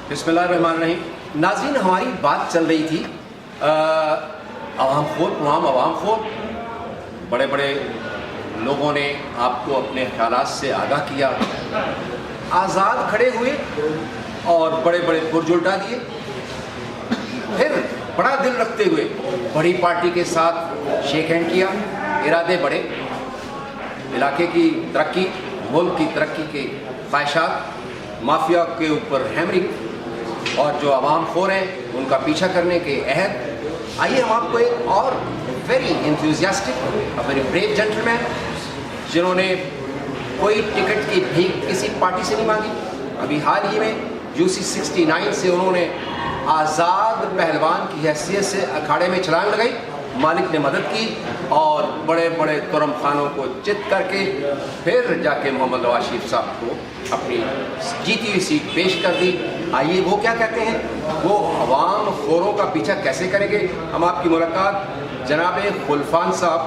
بسم اللہ الرحمن الرحیم. ناظرین، ہماری بات چل رہی تھی عوام خور، عوام خور. بڑے بڑے لوگوں نے آپ کو اپنے خیالات سے آگاہ کیا، آزاد کھڑے ہوئے اور بڑے بڑے برج الٹا دیے. پھر بڑا دل رکھتے ہوئے بڑی پارٹی کے ساتھ شیک ہینڈ کیا. ارادے بڑے، علاقے کی ترقی، ملک کی ترقی کے خواہشات، مافیا کے اوپر ہیمرنگ اور جو عوام خور ہیں ان کا پیچھا کرنے کے عہد. آئیے ہم آپ کو ایک اور very enthusiastic, very brave gentleman جنہوں نے کوئی ٹکٹ کی بھیک کسی پارٹی سے نہیں مانگی. ابھی حال ہی میں UC69 سے انہوں نے آزاد پہلوان کی حیثیت سے اکھاڑے میں چھلانگ لگائی. مالک نے مدد کی اور بڑے بڑے ترم خانوں کو چت کر کے پھر جا کے محمد نواز شریف صاحب کو اپنی جیتی ہوئی سیٹ پیش کر دی. آئیے وہ کیا کہتے ہیں، وہ عوام خوروں کا پیچھا کیسے کریں گے. ہم آپ کی ملاقات جناب خلفان صاحب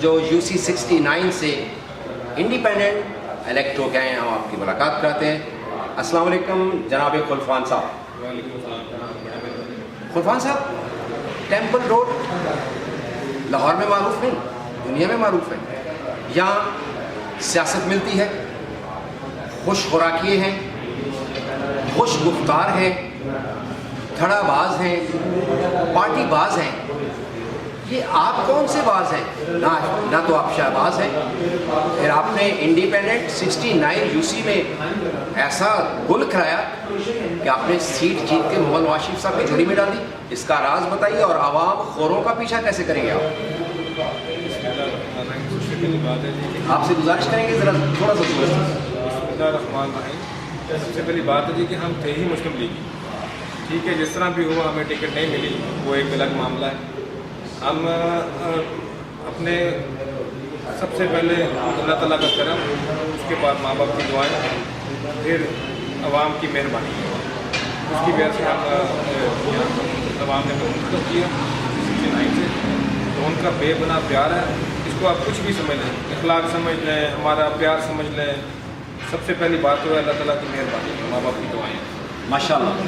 جو UC69 سے انڈیپینڈنٹ الیکٹ ہو گئے ہیں، ہم آپ کی ملاقات کراتے ہیں. السلام علیکم جناب خلفان صاحب. وعلیکم السلام. خلفان صاحب، ٹیمپل روڈ لاہور میں معروف نہیں، دنیا میں معروف ہے. یہاں سیاست ملتی ہے، خوش خوراکیے ہیں، خوش گفتار ہیں، دھڑا باز ہیں، پارٹی باز ہیں. یہ آپ کون سے باز ہیں؟ نہ تو آپ شہباز ہیں، پھر آپ نے انڈیپینڈنٹ 69 UC میں ایسا گل کھلایا کہ آپ نے سیٹ جیت کے محمد نواز شریف صاحب کی جھولی میں ڈال دی. اس کا راز بتائیے اور عوام خوروں کا پیچھا کیسے کریں گے آپ؟ آپ سے گزارش کریں گے ذرا تھوڑا سا سب سے پہلی بات ہے جی کہ ہم تھے ہی مسلم لیگی. ٹھیک ہے، جس طرح بھی ہوا ہمیں ٹکٹ نہیں ملی وہ ایک الگ معاملہ ہے. ہم اپنے سب سے پہلے اللہ تعالیٰ کا کرم، اس کے بعد ماں باپ کی دعائیں، پھر عوام کی مہربانی، اس کی وجہ سے ہم عوام نے منتخب کیا 69 سے. تو ان کا بے بنا پیار ہے. اس کو آپ کچھ بھی سمجھ لیں، اخلاق سمجھ لیں، ہمارا پیار سمجھ لیں. سب سے پہلی بات تو ہے اللہ تعالیٰ کی مہربانی، ماں باپ کی دعائیں ماشاء اللہ.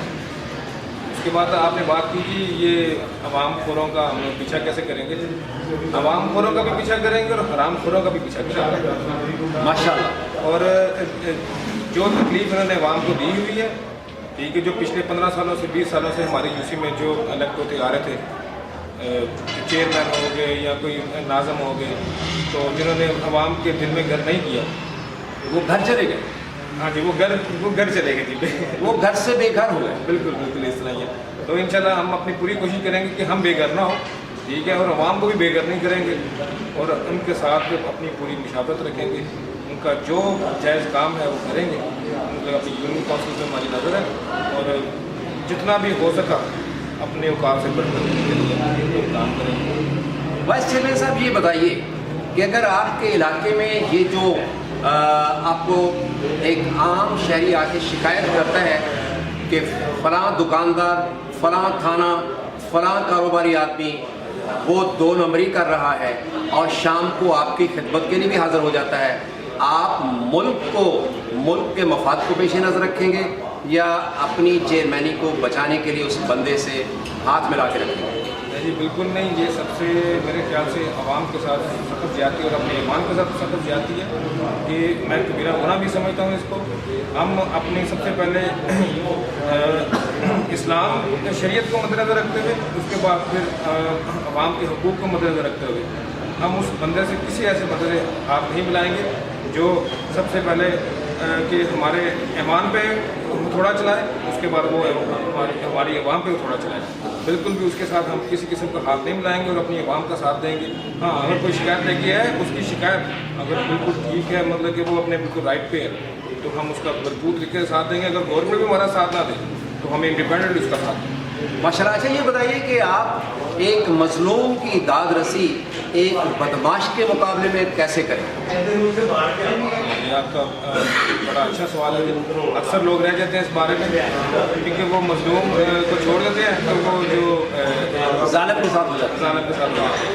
اس کے بعد آپ نے بات کی کہ یہ عوام خوروں کا ہم پیچھا کیسے کریں گے. عوام خوروں کا بھی پیچھا کریں گے اور حرام خوروں کا بھی پیچھا کریں گے ماشاء اللہ. اور جو تکلیف انہوں نے عوام کو دی ہوئی ہے، ٹھیک ہے، جو پچھلے 15 سالوں سے 20 سالوں سے ہمارے UC میں جو الیکٹ ہوتے آ رہے تھے، چیئرمین ہو گئے یا کوئی ناظم ہو گئے، تو جنہوں نے عوام کے دل میں گھر نہیں کیا وہ گھر چلے گئے. ہاں جی، وہ گھر چلے گئے جی، وہ گھر سے بے گھر ہو گئے. بالکل اس طرح ہی ہے. تو انشاءاللہ ہم اپنی پوری کوشش کریں گے کہ ہم بے گھر نہ ہو، ٹھیک ہے، اور عوام کو بھی بے گھر نہیں کریں گے اور ان کے ساتھ اپنی پوری مشابہت رکھیں گے. ان کا جو جائز کام ہے وہ کریں گے. ان کا اپنی یونین کونسل پہ ہماری نظر ہے اور جتنا بھی ہو سکا اپنے اوقات سے بڑھ کر کام کریں گے. وائس چیئرمین صاحب، یہ بتائیے کہ اگر آپ کے علاقے میں یہ جو آپ کو ایک عام شہری آ کے شکایت کرتا ہے کہ فلاں دکاندار، فلاں تھانہ، فلاں کاروباری آدمی وہ 2 نمبری کر رہا ہے اور شام کو آپ کی خدمت کے لیے بھی حاضر ہو جاتا ہے، آپ ملک کے مفاد کو پیش نظر رکھیں گے یا اپنی چیئرمینی کو بچانے کے لیے اس بندے سے ہاتھ ملا کے رکھیں گے؟ جی بالکل نہیں. یہ سب سے میرے خیال سے عوام کے ساتھ سخت زیادتی اور اپنے ایمان کے ساتھ سخت زیادتی ہے کہ میں کبیرہ گناہ بھی سمجھتا ہوں اس کو. ہم اپنی سب سے پہلے اسلام شریعت کو مد نظر رکھتے ہوئے، اس کے بعد پھر عوام کے حقوق کو مد نظر رکھتے ہوئے ہم اس بندے سے کسی ایسے بندے سے ہاتھ نہیں ملائیں گے جو سب سے پہلے کہ ہمارے ایمان پہ تھوڑا چلائے، اس کے بعد وہ ہماری عوام پہ تھوڑا چلائے. بالکل بھی اس کے ساتھ ہم کسی قسم کا ہاتھ نہیں ملائیں گے اور اپنی عوام کا ساتھ دیں گے. ہاں، اگر کوئی شکایت لے کے ہے، اس کی شکایت اگر بالکل ٹھیک ہے، مطلب کہ وہ اپنے بالکل رائٹ پہ ہے، تو ہم اس کا بھرپور طریقے سے ساتھ دیں گے. اگر گورنمنٹ بھی ہمارا ساتھ نہ دے تو ہمیں انڈیپینڈنٹ اس کا ساتھ دیں. ماشاء اللہ. اچھا، یہ بتائیے کہ آپ ایک مظلوم کی داد رسی ایک بدماش کے مقابلے میں کیسے کریں؟ یہ آپ کا بڑا اچھا سوال ہے. اکثر لوگ رہ جاتے ہیں اس بارے میں کیونکہ وہ مظلوم کو چھوڑ دیتے ہیں تو وہ جو ظالم کے ساتھ ہو جاتا ہے. ظالم کے ساتھ ہو جاتے ہیں.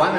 1